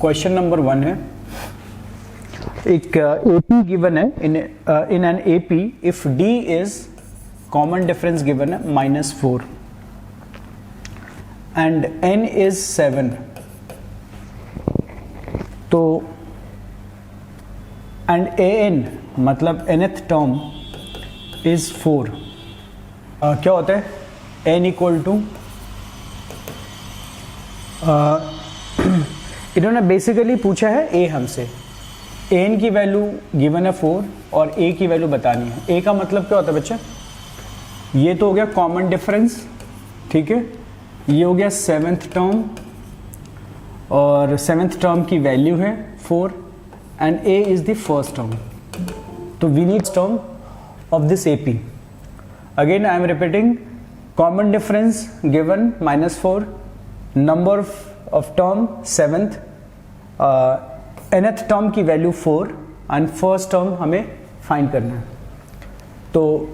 Question number 1 है, एक AP given है in an AP if D is common difference given है -4 and n is 7, तो and an मतलब nth टर्म इज 4, क्या होता है n इक्वल टू इन्होंने बेसिकली पूछा है a हमसे, an की वैल्यू गिवन है 4 और a की वैल्यू बतानी है। a का मतलब क्या होता है बच्चे, ये तो हो गया कॉमन डिफरेंस, ठीक है, ये हो गया 7th टर्म और 7th टर्म की वैल्यू है 4 and a is the first term, तो we need term of this AP। Again I am repeating, common difference given -4, number of term 7th, nth term की वैल्यू 4 एंड फर्स्ट टर्म हमें find करना है। तो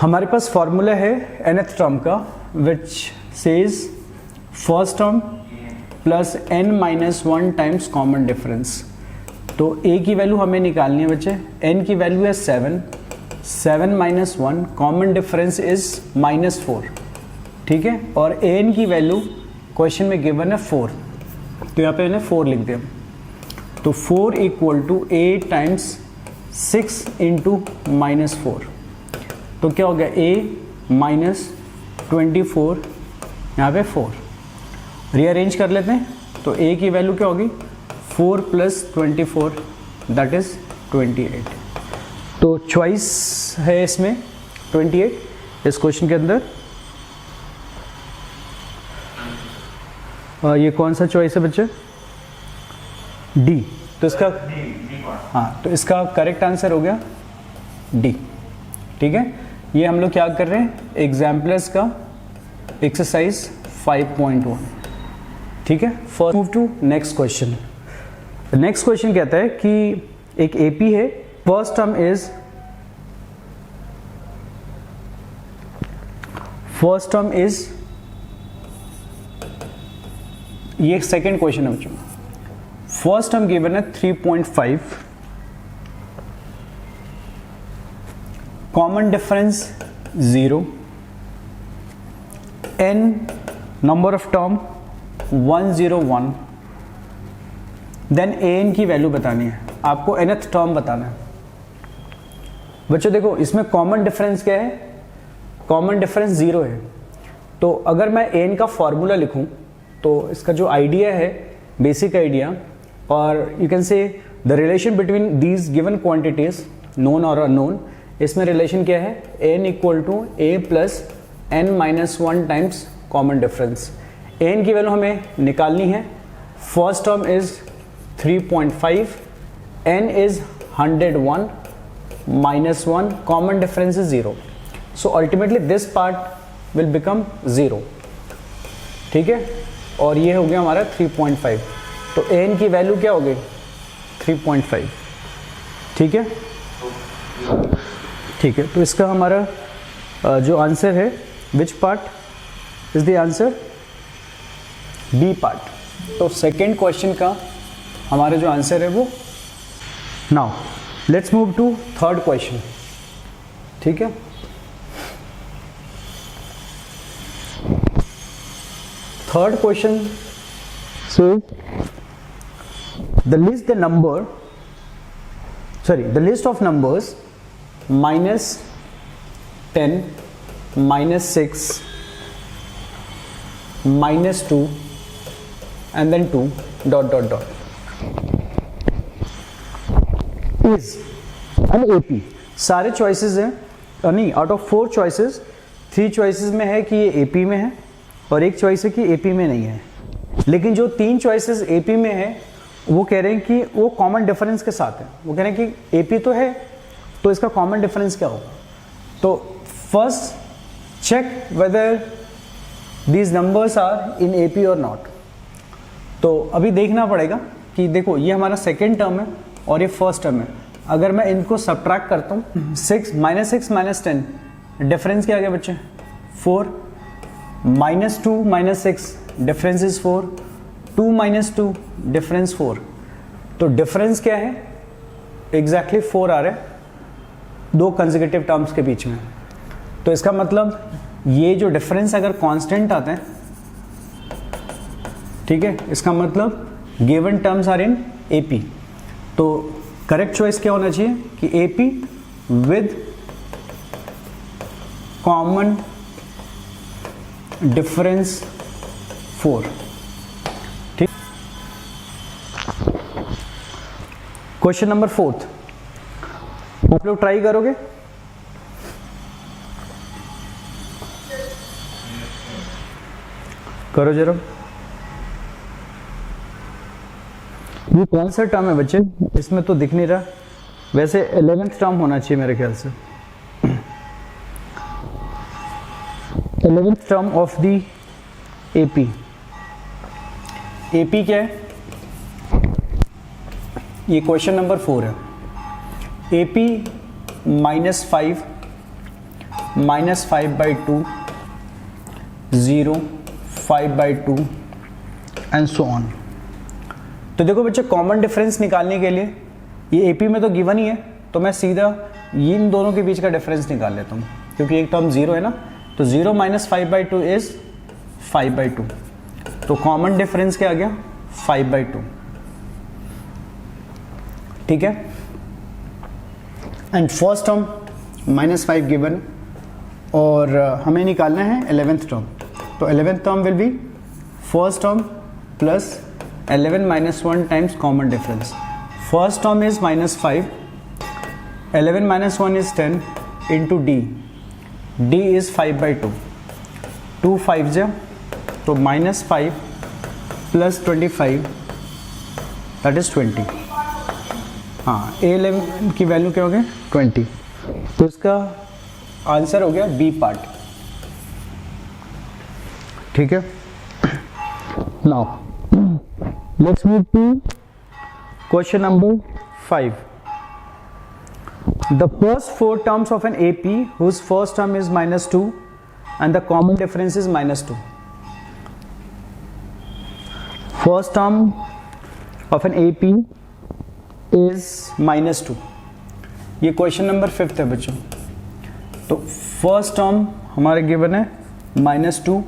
हमारे पास formula है nth term का which says first term plus n-1 times common difference. तो a की वैल्यू हमें निकालनी है बच्चे, n की वैल्यू है 7, 7 - 1, कॉमन डिफरेंस इज -4, ठीक है, और an की वैल्यू क्वेश्चन में गिवन है 4, तो यहाँ पे मैंने 4 लिख दिया, तो 4 equal to a times 6 into -4, तो क्या हो गया a माइनस 24, यहाँ पे 4, रीअरेंज कर लेते हैं, तो a की वैल्यू क्या होगी 4 + 24 दैट इज 28, तो चॉइस है इसमें 28 इस क्वेश्चन के अंदर। ये कौन सा चॉइस है बच्चे, डी, तो इसका हाँ, तो इसका करेक्ट आंसर हो गया डी, ठीक है। ये हम लोग क्या कर रहे हैं, एग्जाम्पल्स का एक्सरसाइज 5.1, ठीक है। First move to next question. Next question कहता है कि एक एपी है, फर्स्ट टर्म इज ये एक सेकेंड क्वेश्चन है बच्चों। फर्स्ट टर्म गिवन है 3.5, common difference 0, n number of term 101, then an की वैल्यू बतानी है, आपको nth टर्म बताना है। बच्चों देखो इसमें कॉमन डिफरेंस क्या है, कॉमन डिफरेंस 0 है, तो अगर मैं an का फॉर्मूला लिखूं तो इसका जो आइडिया है, बेसिक आइडिया, और you can say the relation between these given quantities known और अननोन, इसमें रिलेशन क्या है, n equal to a plus n-1 times common difference. n की वैल्यू हमें निकालनी है, first term is 3.5, n is 101 -1, common difference is 0, so ultimately this part will become 0, ठीक है, और ये हो गया हमारा 3.5, तो n की वैल्यू क्या हो गई 3.5, ठीक है, ठीक है। तो इसका हमारा जो आंसर है, which part is the answer, B part. तो सेकेंड क्वेश्चन का हमारा जो आंसर है वो, now let's move to third question, ठीक है। Third question says the list of numbers -10, -6, -2 and then 2 ... is an AP। सारे चॉइसेस हैं, नहीं, आउट ऑफ 4 चॉइसेस 3 चॉइसेस में है कि ये AP में है और एक चॉइस है कि AP में नहीं है, लेकिन जो 3 चॉइसेस AP में है वो कह रहे हैं कि वो कॉमन डिफरेंस के साथ है, वो कह रहे हैं कि AP तो है, तो इसका कॉमन डिफरेंस क्या होगा। तो first check whether these numbers are in AP और नॉट। तो अभी देखना पड़ेगा कि देखो ये हमारा सेकेंड टर्म है और ये फर्स्ट टर्म है, अगर मैं इनको सब्ट्रैक्ट करता हूँ, 6 - 10 डिफरेंस क्या आ गया बच्चे 4, -2 - 6 डिफरेंस इज 4, 2 माइनस 2 डिफरेंस 4, तो डिफरेंस क्या है, एग्जैक्टली 4 आ रहा है दो कंसेक्यूटिव टर्म्स के बीच में। तो इसका मतलब ये जो डिफरेंस अगर कांस्टेंट आता है, ठीक है, इसका मतलब given terms are in AP. तो करेक्ट चॉइस क्या होना चाहिए कि एपी विद कॉमन डिफरेंस 4। ठीक, क्वेश्चन नंबर 4 आप लोग ट्राई करोगे? करो जरा। ये कौन सा टर्म है बच्चे, इसमें तो दिख नहीं रहा, वैसे 11th टर्म होना चाहिए मेरे ख्याल से। 11th term of the AP. AP क्या है, ये क्वेश्चन नंबर 4 है। AP -5 -5/2 0 5/2 and so on. तो देखो बच्चे, कॉमन डिफरेंस निकालने के लिए, ये एपी में तो गिवन ही है, तो मैं सीधा इन दोनों के बीच का डिफरेंस निकाल लेता हूँ, क्योंकि एक टर्म 0 है ना, तो 0 - 5/2 इज 5/2, तो कॉमन डिफरेंस क्या आ गया 5/2। ठीक है, एंड फर्स्ट टर्म -5 गिवन, और हमें निकालना है 11th टर्म। तो 11th term will be first term plus 11 - 1 times common difference. First term is -5, 11 - 1 is 10 into D, D is 5/2, 2 5 जा, तो -5 प्लस 25 दैट इज 20। हाँ, A11 की वैल्यू क्या हो गया 20, तो इसका आंसर हो गया बी पार्ट। ठीक है, now let's move to question number 5। The first 4 terms of an AP whose first term is -2 and the common difference is -2. First term of an AP is -2। ये क्वेश्चन नंबर 5 है बच्चों। तो first term हमारे given है -2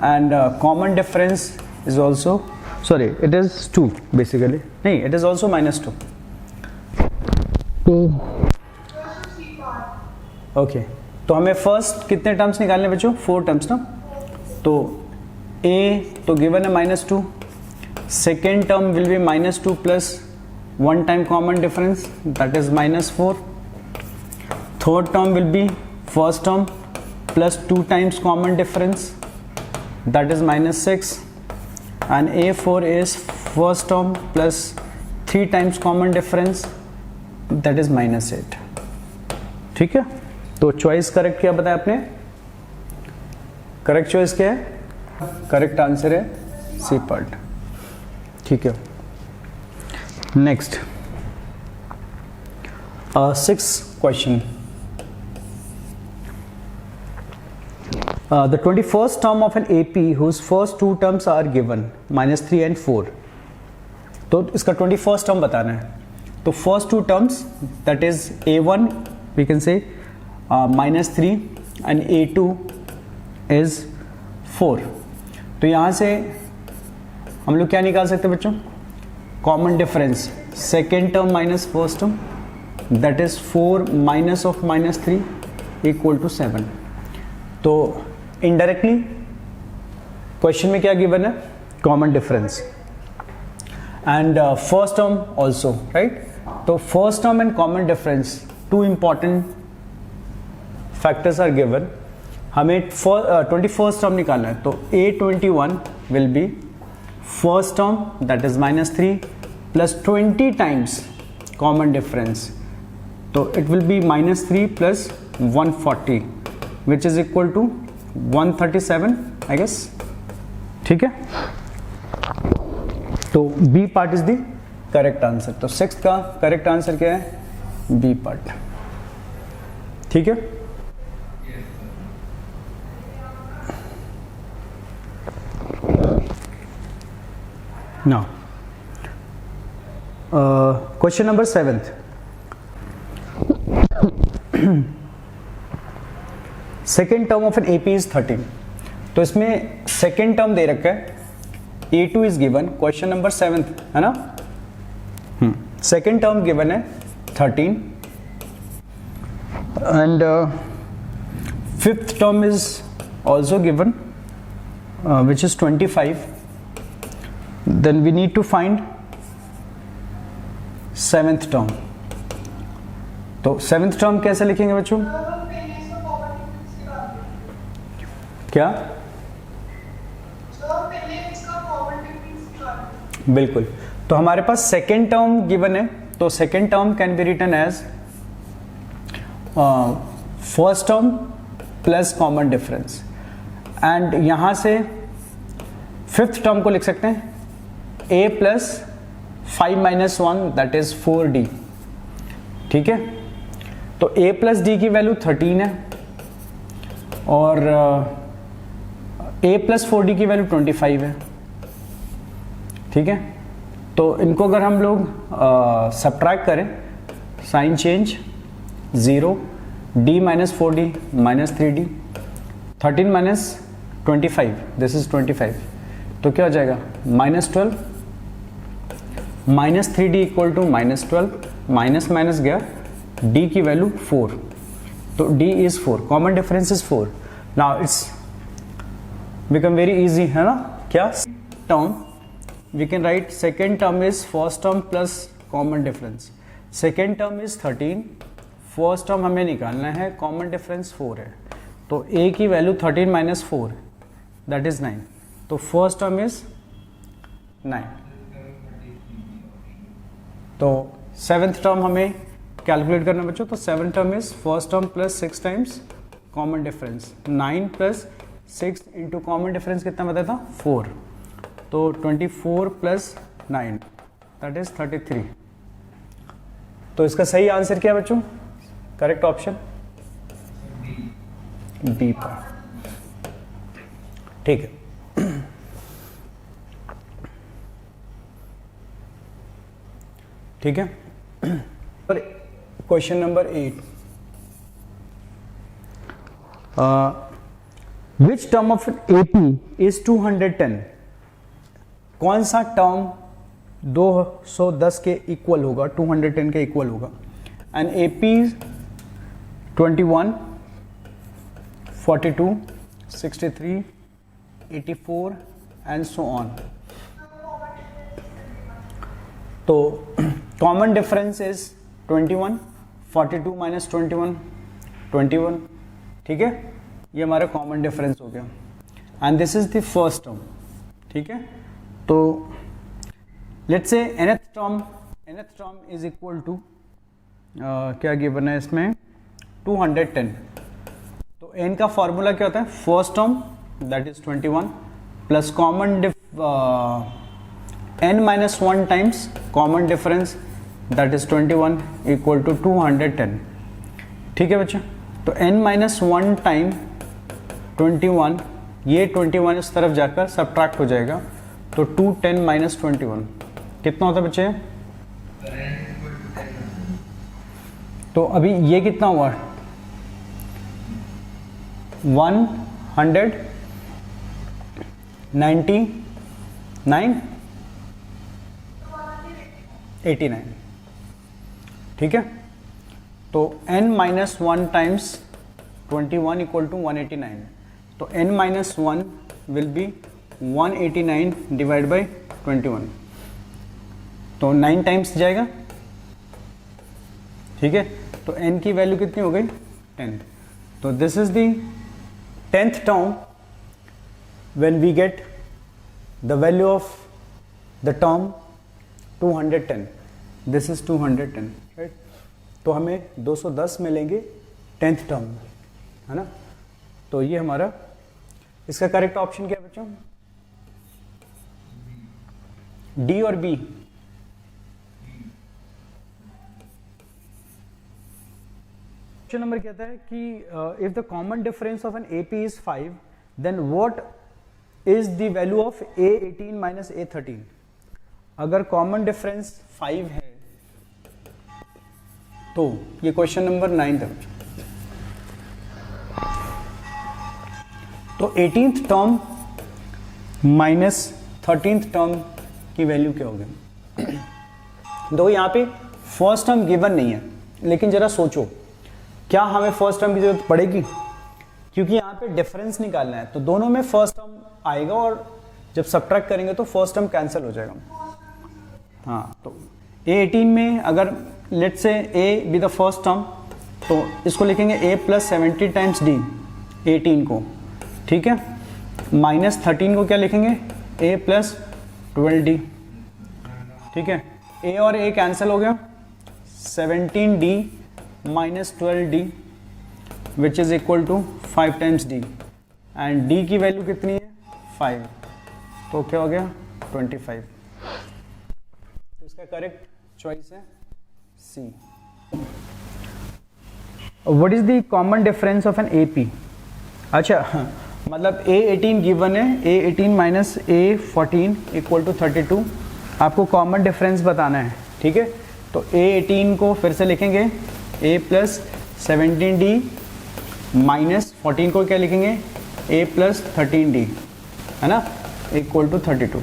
and common difference is also, sorry it is 2 basically, नहीं it is also -2। तो okay, तो हमें फर्स्ट कितने टर्म्स निकालने बच्चों, 4 टर्म्स ना। तो A तो गिवन है -2, second term will be -2 plus 1 time common difference that is -4, third term will be first term plus 2 times common difference that is -6, and A4 is first term plus 3 times common difference that is -8। ठीक है, तो choice correct क्या बताया आपने, correct choice क्या है, correct answer है सी part. ठीक है, next 6th question. The 21st term of an AP whose first 2 terms are given -3 and 4। तो इसका 21st term बताना है। तो first 2 terms that is A1 we can say -3 and A2 is 4। तो यहाँ से हम लोग क्या निकाल सकते हैं बच्चों, common difference, second term minus first term that is 4 minus of -3 equal to 7। तो इनडायरेक्टली क्वेश्चन में क्या गिवन है, common difference and first term also, right. तो first term and common difference 2 important factors are given. हमें 21st term निकालना है। तो A21 will be first term that is -3 plus 20 times common difference, तो it will be -3 plus 140 which is equal to 137 I guess. ठीक है, तो B part is the correct answer. तो 6th का करेक्ट आंसर क्या है, बी पार्ट। ठीक है, Now, question number 7th. Second term of an AP is 13. तो इसमें सेकेंड टर्म दे रखा है, A2 is given. Question number 7th है ना. सेकेंड टर्म गिवन है 13 and fifth term is also given which is 25. Then we need to find seventh term. तो seventh term कैसे लिखेंगे बच्चों? क्या? बिल्कुल. तो हमारे पास सेकेंड टर्म गिवन है, तो second term can be written as first term plus common difference. And यहां से फिफ्थ टर्म को लिख सकते हैं a plus 5 minus 1 that is 4d. ठीक है. तो a प्लस डी की वैल्यू 13 है और a प्लस 4d की वैल्यू 25 है. ठीक है. तो इनको अगर हम लोग सब्ट्रैक्ट करें, sign change 0, d minus 4d minus 3d, 13 minus 25 this is 25. तो क्या हो जाएगा? -12 minus 3d equal to -12. Minus minus गया, d की वैल्यू 4. तो d is 4. Common difference is 4. Now it's become very easy है ना. क्या term we can write second term is first term plus common difference. Second term is 13, first term हमें निकालना है, common difference 4 है. तो a की वैल्यू 13 माइनस 4 दैट इज 9. तो फर्स्ट टर्म इज 9. तो सेवेंथ टर्म हमें कैलकुलेट करना बच्चों. तो seventh term is first term plus 6 times common difference. 9 plus 6 into common difference कितना बताया था? 4. तो 24 प्लस 9 दैट इज 33. तो इसका सही आंसर क्या है बच्चों? करेक्ट ऑप्शन बी पर. ठीक है. ठीक है. और question number 8, which term of AP is 210. कौन सा टर्म 210 के इक्वल होगा, 210 के इक्वल होगा? And AP 21, 42, 63, 84 and so on. तो कॉमन डिफरेंस इज 21, 42 माइनस 21, 21. ठीक है. ये हमारा कॉमन डिफरेंस हो गया and this is the first term. ठीक है. तो let's say nth term is equal to क्या गिवन है इसमें? 210. तो n का फॉर्मूला क्या होता है? First term that is 21 plus common n minus 1 times common difference that is 21 equal to 210. ठीक है बच्चे. तो n माइनस 1 टाइम 21, ये 21 इस तरफ जाकर सब्ट्रैक्ट हो जाएगा. तो 210 माइनस 21 कितना होता है बच्चे? तो अभी ये कितना हुआ? 199, 89. ठीक है. तो n minus 1 times 21 equal to 189. तो n minus 1 will be 189 divide by 21. तो 9 टाइम्स जाएगा. ठीक है. तो n की वैल्यू कितनी हो गई? 10. तो this is the 10th term when we get the value of the term 210. this is 210, right? तो हमें 210 मिलेंगे 10th टर्म में, है ना. तो ये हमारा इसका करेक्ट ऑप्शन क्या है बच्चों? डी और बी? क्वेश्चन नंबर कहता है कि if the common difference of an AP is 5 then what is the value of A18 minus A13. अगर कॉमन डिफरेंस 5 है तो ये क्वेश्चन नंबर 9 है। तो 18th term minus 13th term की वैल्यू क्या होगी? दो यहाँ पे फर्स्ट टर्म गिवन नहीं है, लेकिन जरा सोचो क्या हमें फर्स्ट टर्म की जरूरत पड़ेगी? क्योंकि यहाँ पे डिफरेंस निकालना है, तो दोनों में फर्स्ट टर्म आएगा और जब सब्ट्रैक्ट करेंगे तो फर्स्ट टर्म कैंसिल हो जाएगा। हाँ, तो A18 में अगर लेट से A be the first term, तो इसको लिखेंगे A प्लस 70 टाइम्स D 18 को, ठीक है। माइनस 13 को क्या लिखेंगे? A प्लस 12D, ठीक है। A और A कैंसिल हो गया, 17D minus 12D which is equal to 5 times D, and D की वैल्यू कितनी है? 5, तो क्या हो गया? 25। तो इसका करेक्ट चॉइस है C। What is the common difference of an AP? अच्छा, मतलब A18 गिवन है, A18 minus A14 equal to 32, आपको कॉमन डिफरेंस बताना है, ठीक है। तो A18 को फिर से लिखेंगे A प्लस 17D माइनस 14 को क्या लिखेंगे? A प्लस 13D, है ना, इक्वल टू 32।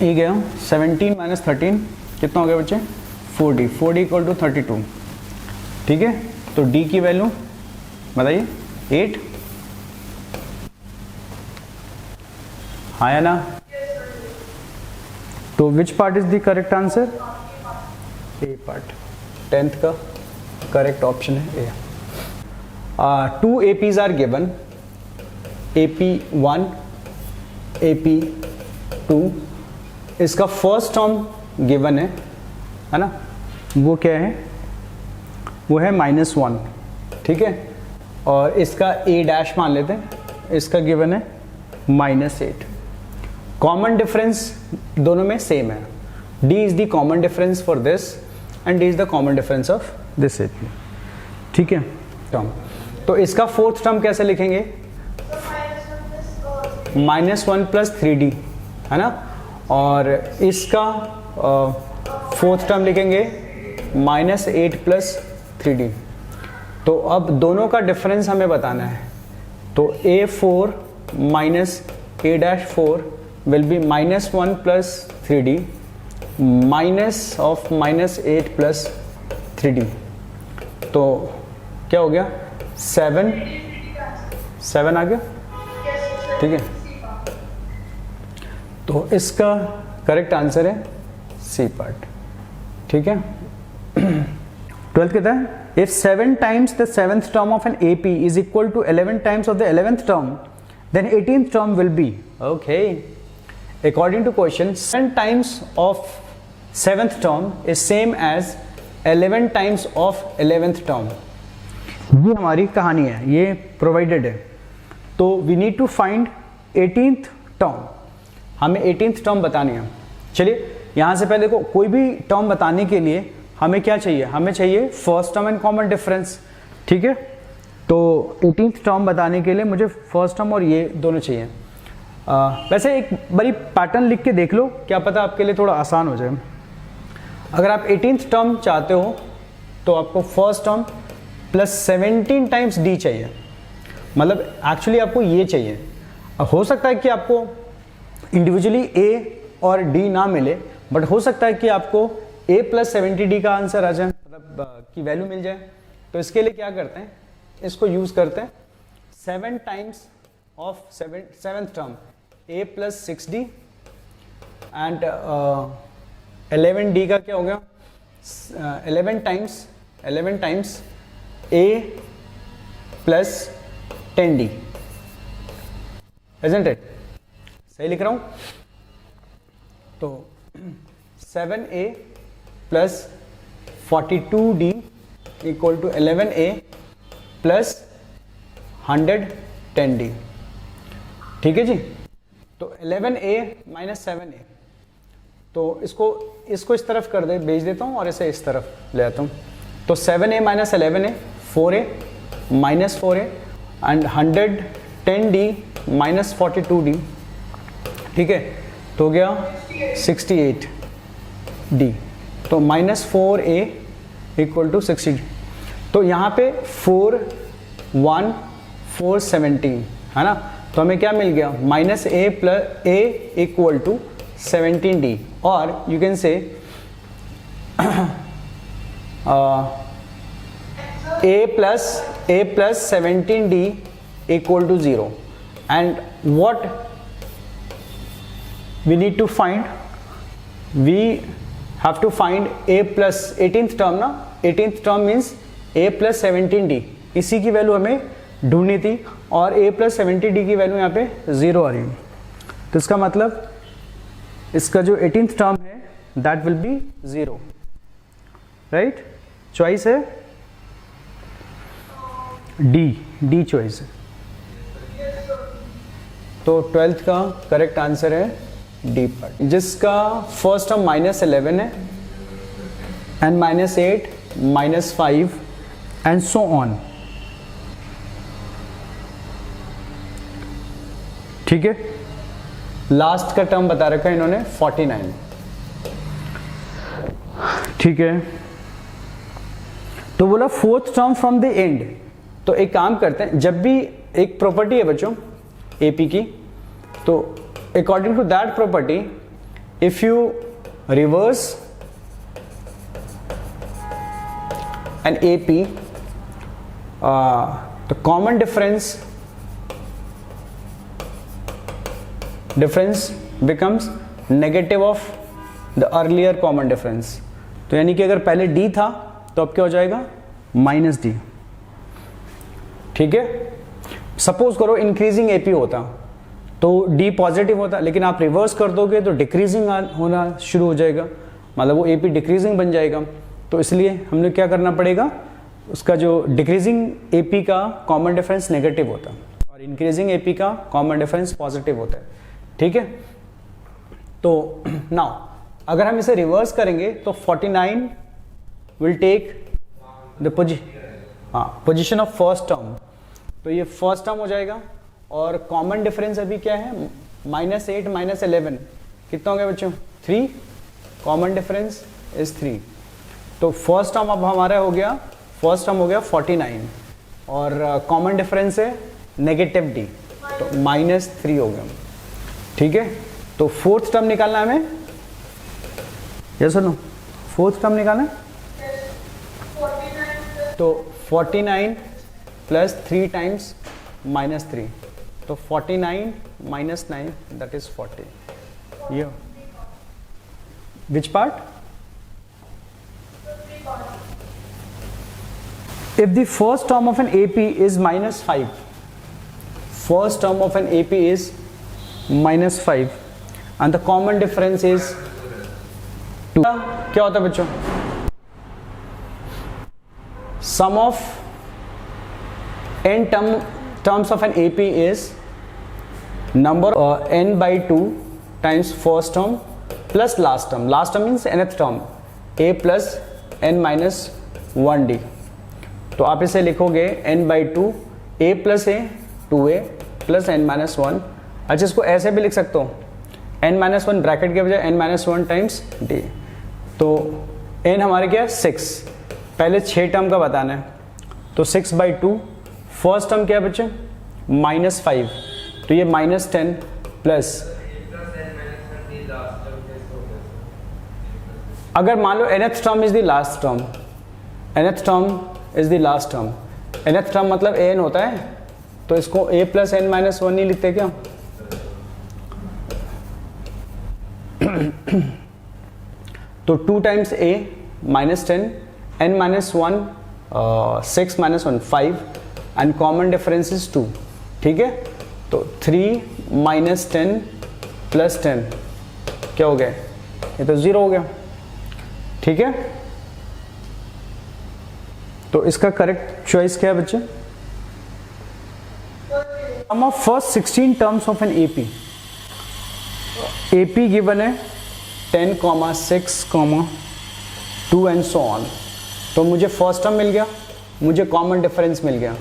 ये गया 17 माइनस 13 कितना हो गया बच्चे? 4D, 4D इक्वल टू 32, ठीक है। तो D की वैल्यू बताइए, 8, हाँ या ना? तो विच part is the correct answer? A part, 10th का करेक्ट ऑप्शन है ए। 2 APs are given, AP1, AP2, इसका फर्स्ट टर्म गिवन है ना, वो क्या है? वो है -1, ठीक है। और इसका A डैश मान लेते हैं, इसका गिवन है -8। कॉमन डिफरेंस दोनों में सेम है, D is the common difference for this and D is the common difference of this AP, ठीक है। टर्म, तो इसका फोर्थ टर्म कैसे लिखेंगे? -1 प्लस 3D, है ना, और इसका फोर्थ टर्म लिखेंगे -8 प्लस 3D। तो अब दोनों का डिफरेंस हमें बताना है, तो A4 minus A-4 will be -1 plus 3D minus of -8 plus 3D। तो क्या हो गया? 7 आ गया, ठीक है। तो इसका करेक्ट आंसर है C पार्ट, ठीक है। 12th कहता है if 7 times the 7th term of an AP is equal to 11 times of the 11th term, then 18th term will be, okay, according to question 7 times of 7th term is same as 11 times of 11th term। ये हमारी कहानी है, ये provided है। तो we need to find 18th term, हमें 18th term बतानी है। चलिए यहाँ से पहले देखो, कोई भी टर्म बताने के लिए हमें क्या चाहिए? हमें चाहिए first term and common difference, ठीक है। तो 18th टर्म बताने के लिए मुझे फर्स्ट टर्म और ये दोनों चाहिए। वैसे एक बड़ी पैटर्न लिख के देख लो, क्या पता आपके लिए थोड़ा आसान हो जाए। अगर आप 18th टर्म चाहते हो तो आपको first term plus 17 times D चाहिए, मतलब एक्चुअली आपको ये चाहिए। हो सकता है कि आपको इंडिविजुअली A और D ना मिले, बट हो सकता है कि आपको A प्लस 70D का आंसर आ जाए, मतलब की वैल्यू मिल जाए। तो इसके लिए क्या करते हैं, इसको यूज करते हैं 7 times of 7th term A plus 6D and 11D का क्या हो गया? 11 times A plus 10D, isn't it? सही लिख रहा हूं? तो 7A plus 42D equal to 11A plus 110D, ठीक है जी। तो 11A माइनस 7A, तो इसको इस तरफ कर दे, भेज देता हूँ और इसे इस तरफ ले आता हूँ। तो 7A minus 11A, 4A minus 4A and 110D minus 42D, ठीक है। तो हो गया 68 डी, तो -4a इक्वल टू 60। तो यहाँ पे 4 1 4 17 है ना, तो हमें क्या मिल गया -a plus a equal to 17d, और you can say a plus 17d equal to 0, and what we need to find, we have to find a plus 18th term ना, 18th term means a plus 17d, इसी की value हमें ढूंढनी थी, और a plus 70d की value यहाँ पे 0 आ रही है। तो इसका मतलब इसका जो 18th term है that will be 0, right? Choice है डी चॉइस है। तो 12th का करेक्ट आंसर है डी पार्ट, जिसका फर्स्ट टर्म -11 है एंड -8 -5 एंड सो ऑन। ठीक है, लास्ट का टर्म बता रखा है इन्होंने 49। ठीक है, तो बोला fourth term from the end. तो एक काम करते हैं, जब भी एक प्रॉपर्टी है बच्चों एपी की, तो according to that property if you reverse an AP, the common difference becomes negative of the earlier common difference. तो यानी कि अगर पहले डी था तो अब क्या हो जाएगा -d। ठीक है, सपोज करो इंक्रीजिंग एपी होता तो डी पॉजिटिव होता, लेकिन आप रिवर्स कर दोगे तो डिक्रीजिंग होना शुरू हो जाएगा, मतलब वो एपी डिक्रीजिंग बन जाएगा। तो इसलिए हमने क्या करना पड़ेगा, उसका जो डिक्रीजिंग एपी का कॉमन डिफरेंस नेगेटिव होता है और इंक्रीजिंग एपी का कॉमन डिफरेंस पॉजिटिव होता है। ठीक है, तो नाउ अगर हम इसे रिवर्स करेंगे तो 49 will take the position of first term, तो ये फर्स्ट टर्म हो जाएगा। और कॉमन डिफरेंस अभी क्या है -8 -11 कितना हो गया बच्चों 3, कॉमन डिफरेंस इज 3। तो फर्स्ट टर्म अब हमारा हो गया 49 और कॉमन डिफरेंस है -d, तो -3 हो गया। ठीक है, तो फोर्थ टर्म निकालना है हमें, यस और नो? फोर्थ टर्म निकालना है, तो 49 प्लस 3 टाइम्स -3, तो 49 - 9 that is 40. Yeah. Which part? If the first term of an AP is -5, first term of an AP is -5 and the common difference is 2, क्या होता है बच्चों? Sum of n terms of an AP is number n by 2 times first term plus last term. Last term means nth term, a plus n minus 1d. तो आप इसे लिखोगे n by 2 a plus a 2a plus n minus 1। अच्छा, इसको ऐसे भी लिख सकते हो, n minus 1 ब्रैकेट के बजाय n minus 1 times d। तो n हमारे क्या है 6, पहले 6 टर्म का बताना है, तो 6 by 2 फर्स्ट टर्म क्या है बच्चे -5, तो ये -10 प्लस, अगर मान लो nth term is the last term, nth term is the last term, nth term मतलब an होता है, तो इसको a प्लस n माइनस 1 नहीं लिखते क्या? तो 2 times a -10, n minus 1 6 minus 1 5 and common difference is 2। ठीक है, तो 3 - 10 प्लस 10 क्या हो गया? ये तो 0 हो गया। ठीक है, तो इसका करेक्ट चॉइस क्या है बच्चे? Sum of first 16 terms of an AP, AP given है 10, 6, 2 एंड सो ऑन। तो मुझे फर्स्ट टर्म मिल गया, मुझे कॉमन डिफरेंस मिल गया।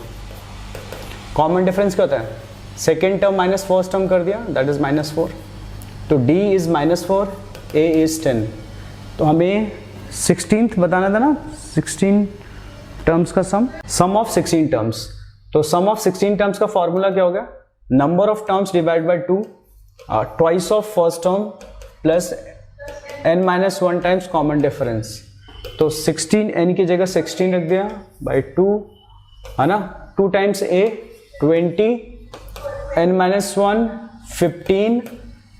कॉमन डिफरेंस क्या होता है? Second term minus first term कर दिया, दैट इज -4। तो d इज -4, a इज 10। तो हमें 16th बताना था ना, 16 टर्म्स का सम ऑफ 16 टर्म्स। तो सम ऑफ 16 टर्म्स का फॉर्मूला क्या होगा, number of terms divide by 2, twice of first term plus n-1 times common difference. तो 16 n की जगह 16 रख दिया बाय 2, है ना, 2 टाइम्स a 20, n-1 15,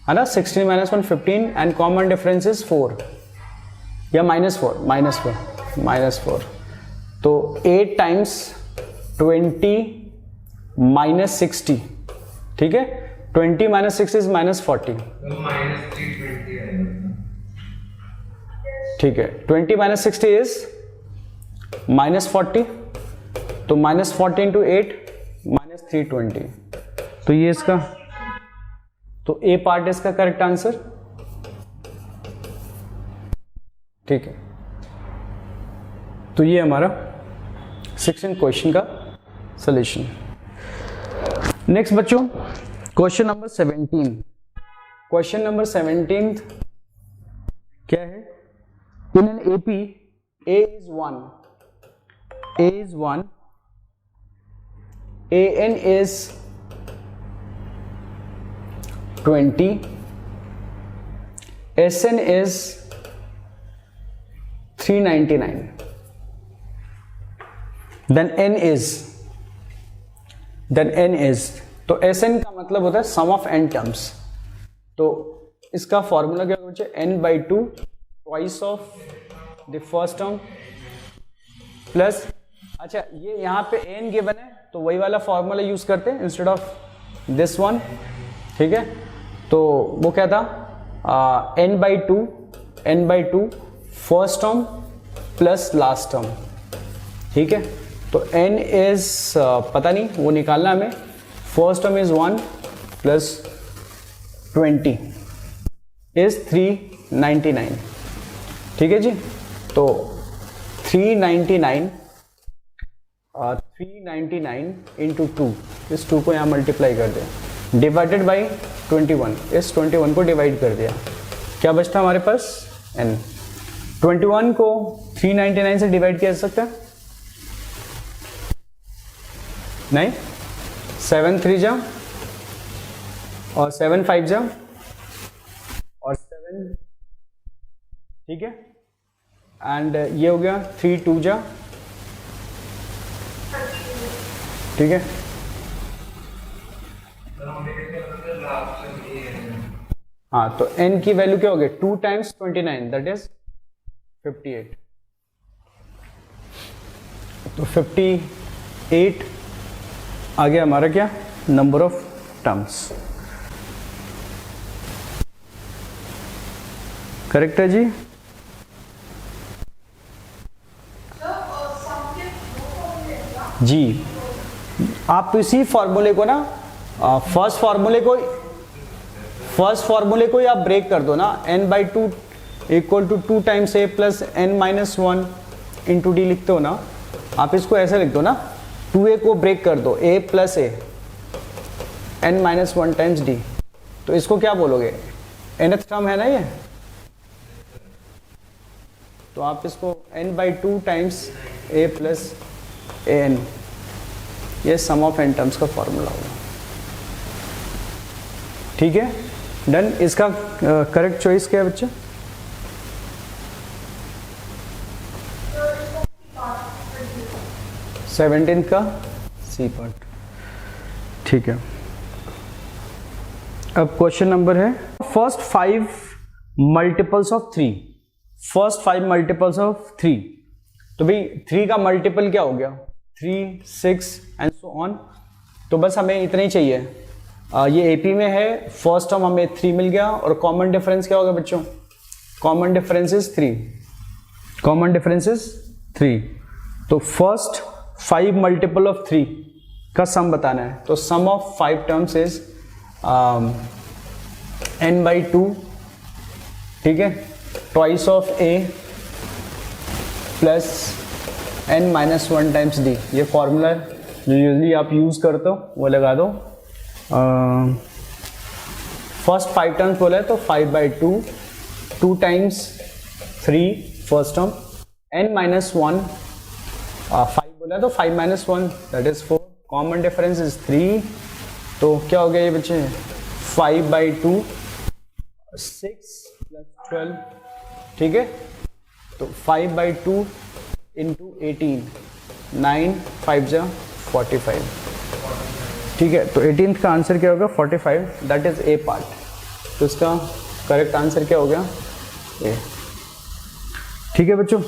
है ना, 16 - 1 15 एंड कॉमन डिफरेंस इज 4 या -4। तो 8 टाइम्स 20 - 60, ठीक है, 20 - 6 इज -40, ठीक है, 20 - 60 इज -40, तो -40 इंटू 8 -320। तो ये इसका, तो ए पार्ट इसका करेक्ट आंसर, ठीक है। तो ये हमारा 16 क्वेश्चन का सॉल्यूशन। नेक्स्ट बच्चों, क्वेश्चन नंबर 17। क्वेश्चन नंबर 17 क्या है, in an AP a is 1, an is 20, Sn is 399, then n is, तो Sn का मतलब होता है सम ऑफ n टर्म्स। तो इसका फॉर्मूला क्या होगा, n/2 twice of the first term plus, अच्छा ये यहाँ पे n गिवन है तो वही वाला फॉर्मूला यूज करते हैं इंस्टेड ऑफ दिस वन, ठीक है। तो वो क्या था, n/2 first term plus last term, ठीक है। तो n इज पता नहीं, वो निकालना हमें, first term is 1 plus 20 is 399, ठीक है जी। तो 399 इंटू 2, इस 2 को यहाँ मल्टीप्लाई कर दें, डिवाइडेड बाई 21, इस 21 को डिवाइड कर दिया, क्या बचता हमारे पास n। 21 को 399 से डिवाइड किया जा सकता है, नहीं, 7 3 जा और 7 5 जा और 7, ठीक है, एंड ये हो गया 3 2 जा, ठीक है। हाँ, तो n की वैल्यू क्या हो गई, 2 टाइम्स 29 दैट इज 58, तो 58 आ गया हमारा क्या, नंबर ऑफ टर्म्स, करेक्ट है जी। जी, आप इसी फॉर्मूले को ना, फर्स्ट फॉर्मूले को ही आप ब्रेक कर दो ना, n/2 equal to 2 times a plus n-1 into d लिखते हो ना, आप इसको ऐसे लिख दो ना, 2a को ब्रेक कर दो, a plus a n-1 times d, तो इसको क्या बोलोगे, nth टर्म है ना ये, तो आप इसको n/2 times a plus an, ये सम ऑफ n टर्म्स का फॉर्मूला होगा, ठीक है, डन। इसका करेक्ट चॉइस क्या है बच्चे, सेवनटीन का सी पार्ट, ठीक है। अब क्वेश्चन नंबर है, first 5 multiples of 3, first 5 multiples of 3, तो भाई 3 का मल्टीपल क्या हो गया, 3 6 एंड सो ऑन, तो बस हमें इतना ही चाहिए। ये एपी में है, फर्स्ट टर्म हमें 3 मिल गया, और कॉमन डिफरेंस क्या होगा बच्चों, common difference is 3, common difference is 3, तो फर्स्ट 5 मल्टीपल ऑफ 3 का सम बताना है, तो सम ऑफ 5 टर्म्स इज n/2, ठीक है, twice of a plus n-1 times d, ये फॉर्मूला जो यूजली आप यूज करते हो वो लगा दो, फर्स्ट 5 टर्म्स बोला है तो 5/2, 2 times 3 first term, n minus 1 5 बोला है तो 5 minus 1 that is 4, common difference is 3, तो क्या हो गया ये बच्चे 5/2 6 + 12, ठीक है, तो 5/2 इंटू 18, 9 5 जा 45, ठीक है, तो 18th का आंसर क्या होगा 45, दैट इज ए पार्ट, तो इसका करेक्ट आंसर क्या हो गया ए, ठीक है बच्चों।